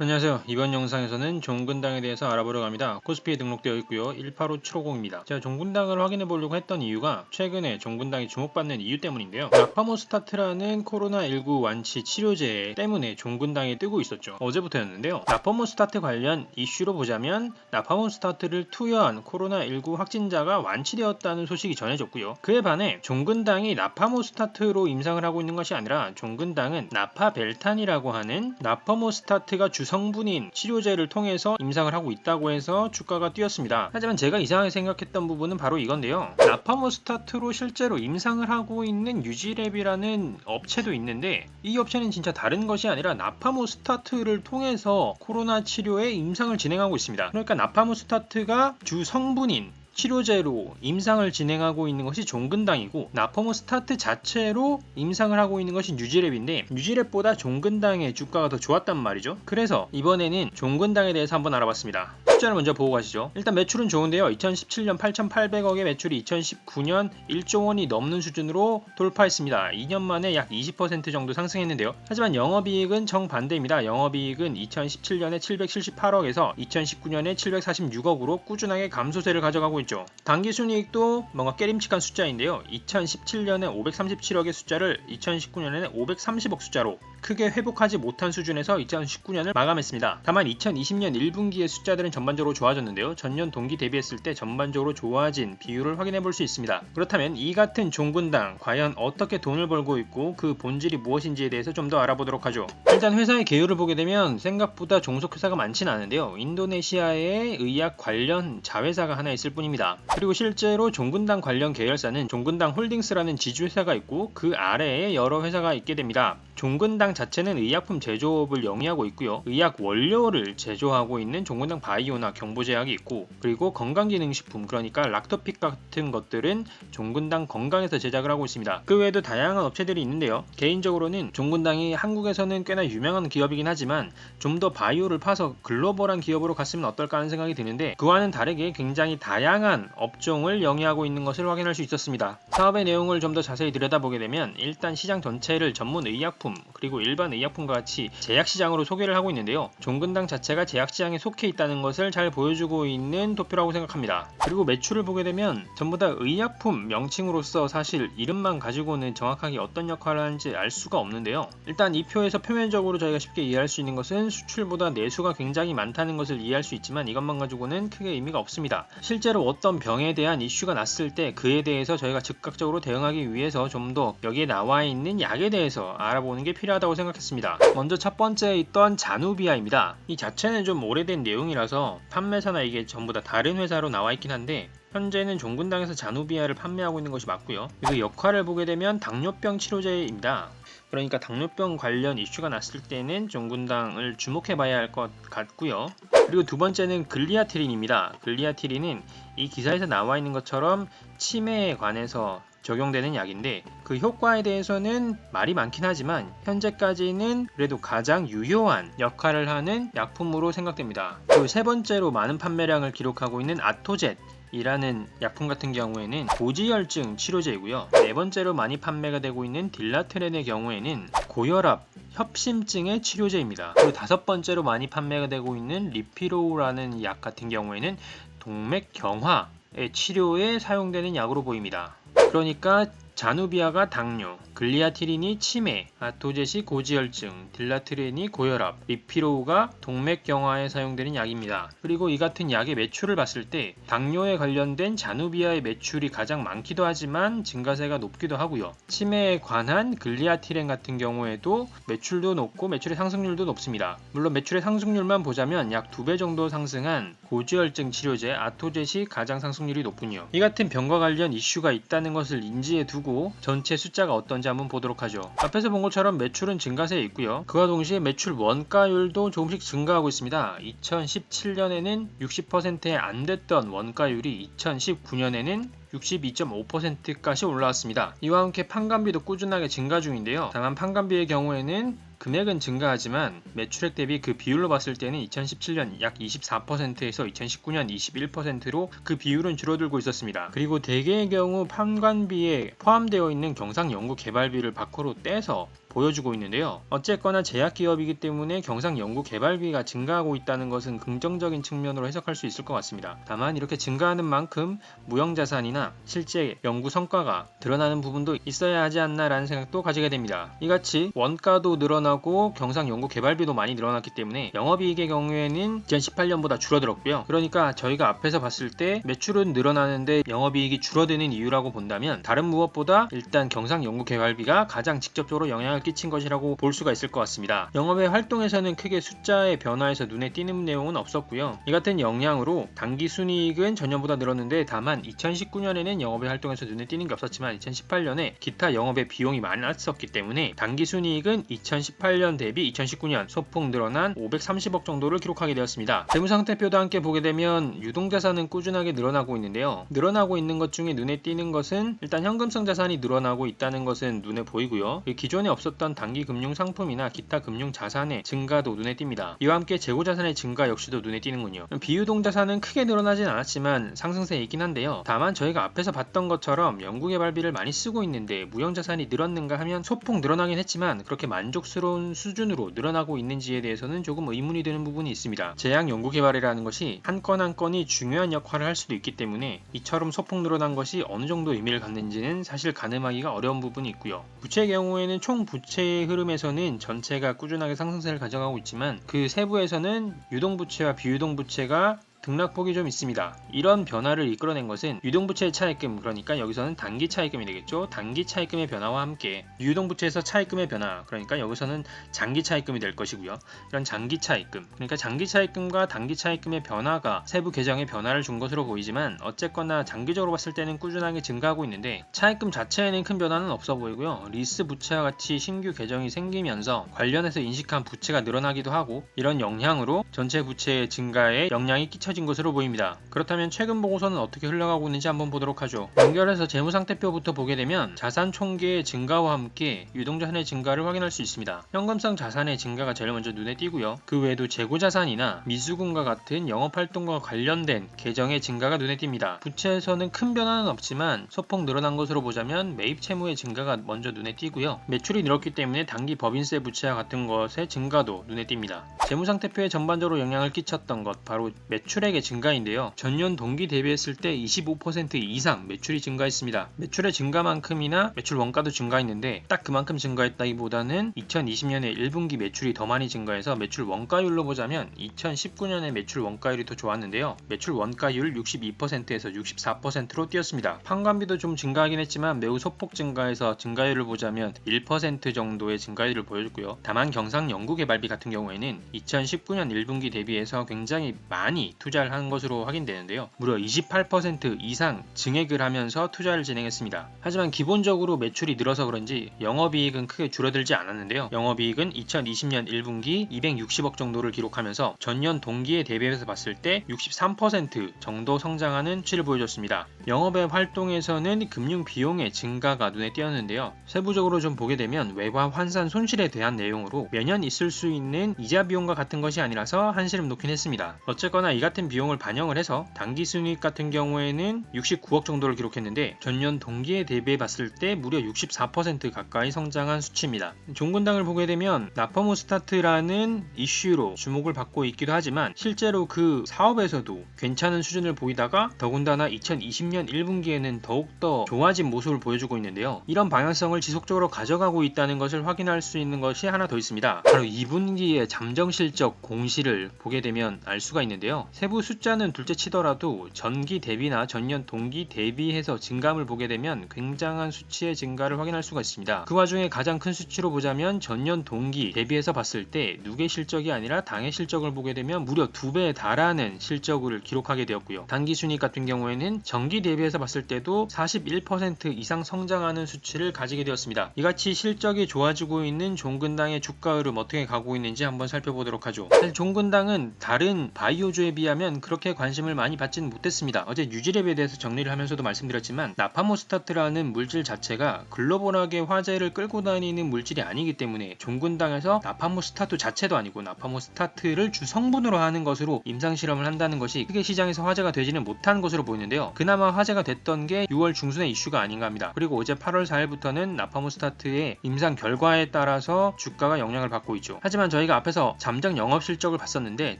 안녕하세요. 이번 영상에서는 종근당에 대해서 알아보려고 합니다. 코스피에 등록되어 있고요. 185750입니다. 제가 종근당을 확인해 보려고 했던 이유가 최근에 종근당이 주목받는 이유 때문인데요. 나파모스타트라는 코로나19 완치 치료제 때문에 종근당이 뜨고 있었죠. 어제부터였는데요. 나파모스타트 관련 이슈로 보자면 나파모스타트를 투여한 코로나19 확진자가 완치되었다는 소식이 전해졌고요. 그에 반해 종근당이 나파모스타트로 임상을 하고 있는 것이 아니라 종근당은 나파벨탄이라고 하는 나파모스타트가 주성분인 치료제를 통해서 임상을 하고 있다고 해서 주가가 뛰었습니다. 하지만 제가 이상하게 생각했던 부분은 바로 이건데요. 나파모스타트로 실제로 임상을 하고 있는 유지랩이라는 업체도 있는데 이 업체는 진짜 다른 것이 아니라 나파모스타트를 통해서 코로나 치료에 임상을 진행하고 있습니다. 그러니까 나파모스타트가 주성분인 치료제로 임상을 진행하고 있는 것이 종근당이고 나파모스타트 자체로 임상을 하고 있는 것이 뉴지랩인데 뉴지랩보다 종근당의 주가가 더 좋았단 말이죠. 그래서 이번에는 종근당에 대해서 한번 알아봤습니다. 숫자를 먼저 보고 가시죠. 일단 매출은 좋은데요. 2017년 8,800억의 매출이 2019년 1조 원이 넘는 수준으로 돌파했습니다. 2년 만에 약 20% 정도 상승했는데요. 하지만 영업이익은 정반대입니다. 영업이익은 2017년에 778억에서 2019년에 746억으로 꾸준하게 감소세를 가져가고 있죠. 당기순이익도 뭔가 깨림칙한 숫자인데요. 2017년에 537억의 숫자를 2019년에는 530억 숫자로 크게 회복하지 못한 수준에서 2019년을 마감했습니다. 다만 2020년 1분기의 숫자들은 전반적으로 좋아졌는데요. 전년 동기 대비했을 때 전반적으로 좋아진 비율을 확인해 볼 수 있습니다. 그렇다면 이 같은 종근당 과연 어떻게 돈을 벌고 있고 그 본질이 무엇인지에 대해서 좀 더 알아보도록 하죠. 일단 회사의 개요를 보게 되면 생각보다 종속회사가 많지는 않은데요. 인도네시아에 의약 관련 자회사가 하나 있을 뿐입니다. 그리고 실제로 종근당 관련 계열사는 종근당 홀딩스라는 지주회사가 있고 그 아래에 여러 회사가 있게 됩니다. 종근당 자체는 의약품 제조업을 영위하고 있고요. 의약 원료를 제조하고 있는 종근당 바이오나 경보제약이 있고, 그리고 건강기능식품 그러니까 락토픽 같은 것들은 종근당 건강에서 제작을 하고 있습니다. 그 외에도 다양한 업체들이 있는데요. 개인적으로는 종근당이 한국에서는 꽤나 유명한 기업이긴 하지만 좀 더 바이오를 파서 글로벌한 기업으로 갔으면 어떨까 하는 생각이 드는데 그와는 다르게 굉장히 다양한 업종을 영위하고 있는 것을 확인할 수 있었습니다. 사업의 내용을 좀 더 자세히 들여다보게 되면 일단 시장 전체를 전문 의약품 그리고 일반 의약품과 같이 제약시장으로 소개를 하고 있는데요. 종근당 자체가 제약시장에 속해 있다는 것을 잘 보여주고 있는 도표라고 생각합니다. 그리고 매출을 보게 되면 전부 다 의약품 명칭으로서 사실 이름만 가지고는 정확하게 어떤 역할을 하는지 알 수가 없는데요. 일단 이 표에서 표면적으로 저희가 쉽게 이해할 수 있는 것은 수출보다 내수가 굉장히 많다는 것을 이해할 수 있지만 이것만 가지고는 크게 의미가 없습니다. 실제로 어떤 병에 대한 이슈가 났을 때 그에 대해서 저희가 즉각적으로 대응하기 위해서 좀 더 여기에 나와 있는 약에 대해서 알아보는 게 필요하다고 생각했습니다. 먼저 첫 번째에 있던 자누비아입니다. 이 자체는 좀 오래된 내용이라서 판매사나 이게 전부 다 다른 회사로 나와 있긴 한데 현재는 종근당에서 자누비아를 판매하고 있는 것이 맞고요. 그 역할을 보게 되면 당뇨병 치료제입니다. 그러니까 당뇨병 관련 이슈가 났을 때는 종근당을 주목해 봐야 할 것 같고요. 그리고 두 번째는 글리아티린입니다. 글리아티린은 이 기사에서 나와 있는 것처럼 치매에 관해서 적용되는 약인데 그 효과에 대해서는 말이 많긴 하지만 현재까지는 그래도 가장 유효한 역할을 하는 약품으로 생각됩니다. 그리고 세 번째로 많은 판매량을 기록하고 있는 아토젯 이라는 약품 같은 경우에는 고지혈증 치료제이고요. 네 번째로 많이 판매가 되고 있는 딜라트렌의 경우에는 고혈압, 협심증의 치료제입니다. 그리고 다섯 번째로 많이 판매가 되고 있는 리피로우라는 약 같은 경우에는 동맥 경화의 치료에 사용되는 약으로 보입니다. 그러니까 자누비아가 당뇨, 글리아티린이 치매, 아토젯이 고지혈증, 딜라트렌이 고혈압, 리피로우가 동맥경화에 사용되는 약입니다. 그리고 이 같은 약의 매출을 봤을 때 당뇨에 관련된 자누비아의 매출이 가장 많기도 하지만 증가세가 높기도 하고요. 치매에 관한 글리아티렌 같은 경우에도 매출도 높고 매출의 상승률도 높습니다. 물론 매출의 상승률만 보자면 약 2배 정도 상승한 고지혈증 치료제 아토젯이 가장 상승률이 높군요. 이 같은 병과 관련 이슈가 있다는 것을 인지해 두고 전체 숫자가 어떤지 한번 보도록 하죠. 앞에서 본 것처럼 매출은 증가세에 있고요. 그와 동시에 매출 원가율도 조금씩 증가하고 있습니다. 2017년에는 60%에 안 됐던 원가율이 2019년에는 62.5%까지 올라왔습니다. 이와 함께 판관비도 꾸준하게 증가 중인데요. 다만 판관비의 경우에는 금액은 증가하지만 매출액 대비 그 비율로 봤을 때는 2017년 약 24%에서 2019년 21%로 그 비율은 줄어들고 있었습니다. 그리고 대개의 경우 판관비에 포함되어 있는 경상연구개발비를 밖으로 떼서 보여주고 있는데요. 어쨌거나 제약기업이기 때문에 경상 연구개발비가 증가하고 있다는 것은 긍정적인 측면으로 해석할 수 있을 것 같습니다. 다만 이렇게 증가하는 만큼 무형자산이나 실제 연구 성과가 드러나는 부분도 있어야 하지 않나라는 생각도 가지게 됩니다. 이같이 원가도 늘어나고 경상 연구개발비도 많이 늘어났기 때문에 영업이익의 경우에는 2018년보다 줄어들었고요. 그러니까 저희가 앞에서 봤을 때 매출은 늘어나는데 영업이익이 줄어드는 이유라고 본다면 다른 무엇보다 일단 경상 연구개발비가 가장 직접적으로 영향을 끼친 것이라고 볼 수가 있을 것 같습니다. 영업의 활동에서는 크게 숫자의 변화에서 눈에 띄는 내용은 없었고요. 이 같은 영향으로 당기순이익은 전년보다 늘었는데 다만 2019년에는 영업의 활동에서 눈에 띄는 게 없었지만 2018년에 기타 영업의 비용이 많았었기 때문에 당기순이익은 2018년 대비 2019년 소폭 늘어난 530억 정도를 기록하게 되었습니다. 재무상태표도 함께 보게 되면 유동자산은 꾸준하게 늘어나고 있는데요. 늘어나고 있는 것 중에 눈에 띄는 것은 일단 현금성 자산이 늘어나고 있다는 것은 눈에 보이고요. 기존에 없었던 단기 금융 상품이나 기타 금융 자산의 증가도 눈에 띕니다. 이와 함께 재고 자산의 증가 역시도 눈에 띄는군요. 비유동 자산은 크게 늘어나진 않았지만 상승세이긴 한데요. 다만 저희가 앞에서 봤던 것처럼 연구개발비를 많이 쓰고 있는데 무형 자산이 늘었는가 하면 소폭 늘어나긴 했지만 그렇게 만족스러운 수준으로 늘어나고 있는지에 대해서는 조금 의문이 드는 부분이 있습니다. 제약 연구개발이라는 것이 한 건 한 건이 중요한 역할을 할 수도 있기 때문에 이처럼 소폭 늘어난 것이 어느 정도 의미를 갖는지는 사실 가늠하기가 어려운 부분이 있고요. 부채의 경우에는 총 부채의 흐름에서는 전체가 꾸준하게 상승세를 가져가고 있지만 그 세부에서는 유동부채와 비유동부채가 등락폭이 좀 있습니다. 이런 변화를 이끌어낸 것은 유동부채의 차입금, 그러니까 여기서는 단기 차입금이 되겠죠. 단기 차입금의 변화와 함께 유동부채에서 차입금의 변화, 그러니까 여기서는 장기 차입금이 될 것이고요. 이런 장기 차입금, 그러니까 장기 차입금과 단기 차입금의 변화가 세부 계정에 변화를 준 것으로 보이지만 어쨌거나 장기적으로 봤을 때는 꾸준하게 증가하고 있는데 차입금 자체에는 큰 변화는 없어 보이고요. 리스 부채와 같이 신규 계정이 생기면서 관련해서 인식한 부채가 늘어나기도 하고 이런 영향으로 전체 부채의 증가에 영향이 끼쳐진 것으로 보입니다. 그렇다면 최근 보고서는 어떻게 흘러가고 있는지 한번 보도록 하죠. 연결해서 재무상태표부터 보게 되면 자산 총계의 증가와 함께 유동자산의 증가를 확인할 수 있습니다. 현금성 자산의 증가가 제일 먼저 눈에 띄고요. 그 외에도 재고자산이나 미수금과 같은 영업활동과 관련된 계정의 증가가 눈에 띕니다. 부채에서는 큰 변화는 없지만 소폭 늘어난 것으로 보자면 매입 채무의 증가가 먼저 눈에 띄고요. 매출이 늘었기 때문에 단기 법인세 부채와 같은 것의 증가도 눈에 띕니다. 재무상태표에 전반적으로 영향을 끼쳤던 것 바로 매출액의 증가인데요. 전년 동기 대비했을 때 25% 이상 매출이 증가했습니다. 매출의 증가만큼이나 매출 원가도 증가했는데 딱 그만큼 증가했다기보다는 2020년에 1분기 매출이 더 많이 증가해서 매출 원가율로 보자면 2019년에 매출 원가율이 더 좋았는데요. 매출 원가율 62%에서 64%로 뛰었습니다. 판관비도 좀 증가하긴 했지만 매우 소폭 증가해서 증가율을 보자면 1% 정도의 증가율을 보여줬고요. 다만 경상 연구개발비 같은 경우에는 2019년 1분기 대비해서 굉장히 많이 투자를 한 것으로 확인되는데요. 무려 28% 이상 증액을 하면서 투자를 진행했습니다. 하지만 기본적으로 매출이 늘어서 그런지 영업이익은 크게 줄어들지 않았는데요. 영업이익은 2020년 1분기 260억 정도를 기록하면서 전년 동기에 대비해서 봤을 때 63% 정도 성장하는 추이를 보여줬습니다. 영업의 활동에서는 금융 비용의 증가가 눈에 띄었는데요. 세부적으로 좀 보게 되면 외화 환산 손실에 대한 내용으로 매년 있을 수 있는 이자 비용과 같은 것이 아니라서 한시름 놓긴 했습니다. 어쨌거나 이 같은 비용을 반영을 해서 당기순이익 같은 경우에는 69억 정도를 기록했는데 전년 동기에 대비해 봤을 때 무려 64% 가까이 성장한 수치입니다. 종군당을 보게 되면 나퍼모 스타트라는 이슈로 주목을 받고 있기도 하지만 실제로 그 사업에서도 괜찮은 수준을 보이다가 더군다나 2020년 1분기에는 더욱더 좋아진 모습을 보여주고 있는데요. 이런 방향성을 지속적으로 가져가고 있다는 것을 확인할 수 있는 것이 하나 더 있습니다. 바로 2분기의 잠정실적 공시를 보게 되면 알 수가 있는데요. 세부 숫자는 둘째 치더라도 전기 대비나 전년 동기 대비해서 증감을 보게 되면 굉장한 수치의 증가를 확인할 수가 있습니다. 그 와중에 가장 큰 수치로 보자면 전년 동기 대비해서 봤을 때 누계 실적이 아니라 당해 실적을 보게 되면 무려 2배에 달하는 실적을 기록하게 되었고요. 단기 순이익 같은 경우에는 전기 대비해서 봤을 때도 41% 이상 성장하는 수치를 가지게 되었습니다. 이같이 실적이 좋아지고 있는 종근당의 주가 흐름 어떻게 가고 있는지 한번 살펴보도록 하죠. 사실 종근당은 다른 바이오주에 비하면 비하면 그렇게 관심을 많이 받지는 못했습니다. 어제 뉴질앱에 대해서 정리를 하면서도 말씀드렸지만 나파모스타트라는 물질 자체가 글로벌하게 화제를 끌고 다니는 물질이 아니기 때문에 종군당에서 나파모스타트 자체도 아니고 나파모스타트를 주 성분으로 하는 것으로 임상실험을 한다는 것이 크게 시장에서 화제가 되지는 못한 것으로 보이는데요. 그나마 화제가 됐던 게 6월 중순의 이슈가 아닌가 합니다. 그리고 어제 8월 4일부터는 나파모스타트의 임상 결과에 따라서 주가가 영향을 받고 있죠. 하지만 저희가 앞에서 잠정 영업 실적을 봤었는데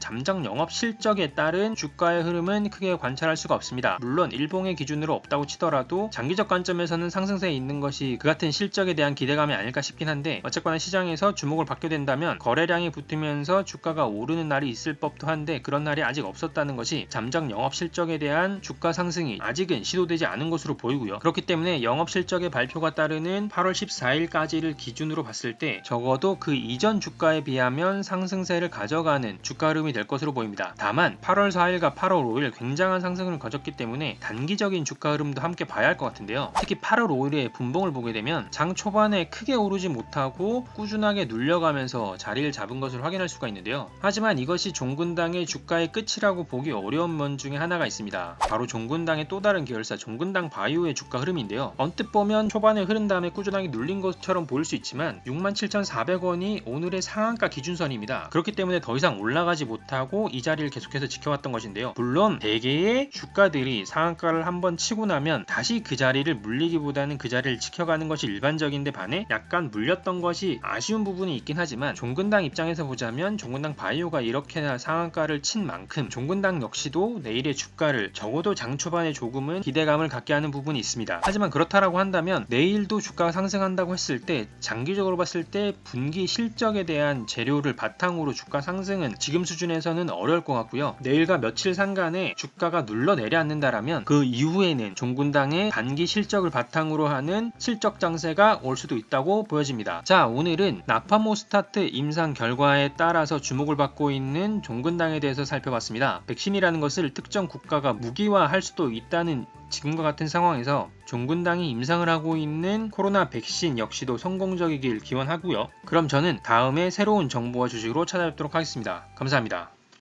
잠정 영업 실적에 따른 주가의 흐름은 크게 관찰할 수가 없습니다. 물론 일봉의 기준으로 없다고 치더라도 장기적 관점에서는 상승세에 있는 것이 그 같은 실적에 대한 기대감이 아닐까 싶긴 한데 어쨌거나 시장에서 주목을 받게 된다면 거래량이 붙으면서 주가가 오르는 날이 있을 법도 한데 그런 날이 아직 없었다는 것이 잠정 영업 실적에 대한 주가 상승이 아직은 시도되지 않은 것으로 보이고요. 그렇기 때문에 영업 실적의 발표가 따르는 8월 14일까지를 기준으로 봤을 때 적어도 그 이전 주가에 비하면 상승세를 가져가는 주가 흐름이 될 것으로 보입니다. 다만 8월 4일과 8월 5일 굉장한 상승을 거졌기 때문에 단기적인 주가 흐름도 함께 봐야 할 것 같은데요. 특히 8월 5일의 분봉을 보게 되면 장 초반에 크게 오르지 못하고 꾸준하게 눌려가면서 자리를 잡은 것을 확인할 수가 있는데요. 하지만 이것이 종군당의 주가의 끝이라고 보기 어려운 면 중에 하나가 있습니다. 바로 종군당의 또 다른 계열사 종군당 바이오의 주가 흐름인데요. 언뜻 보면 초반에 흐른 다음에 꾸준하게 눌린 것처럼 보일 수 있지만 67,400원이 오늘의 상한가 기준선입니다. 그렇기 때문에 더 이상 올라가지 못하고 이 자리를 계속해서 지켜왔던 것인데요. 물론 대개의 주가들이 상한가를 한번 치고 나면 다시 그 자리를 물리기보다는 그 자리를 지켜가는 것이 일반적인데 반해 약간 물렸던 것이 아쉬운 부분이 있긴 하지만 종근당 입장에서 보자면 종근당 바이오가 이렇게나 상한가를 친 만큼 종근당 역시도 내일의 주가를 적어도 장 초반에 조금은 기대감을 갖게 하는 부분이 있습니다. 하지만 그렇다라고 한다면 내일도 주가가 상승한다고 했을 때 장기적으로 봤을 때 분기 실적에 대한 재료를 바탕으로 주가 상승은 지금 수준에서는 어려울 것 같고요. 내일과 며칠 상간에 주가가 눌러내려 앉는다라면 그 이후에는 종군당의 단기 실적을 바탕으로 하는 실적 장세가 올 수도 있다고 보여집니다. 자, 오늘은 나파모스타트 임상 결과에 따라서 주목을 받고 있는 종군당에 대해서 살펴봤습니다. 백신이라는 것을 특정 국가가 무기화할 수도 있다는 지금과 같은 상황에서 종군당이 임상을 하고 있는 코로나 백신 역시도 성공적이길 기원하고요. 그럼 저는 다음에 새로운 정보와 주식으로 찾아뵙도록 하겠습니다. 감사합니다.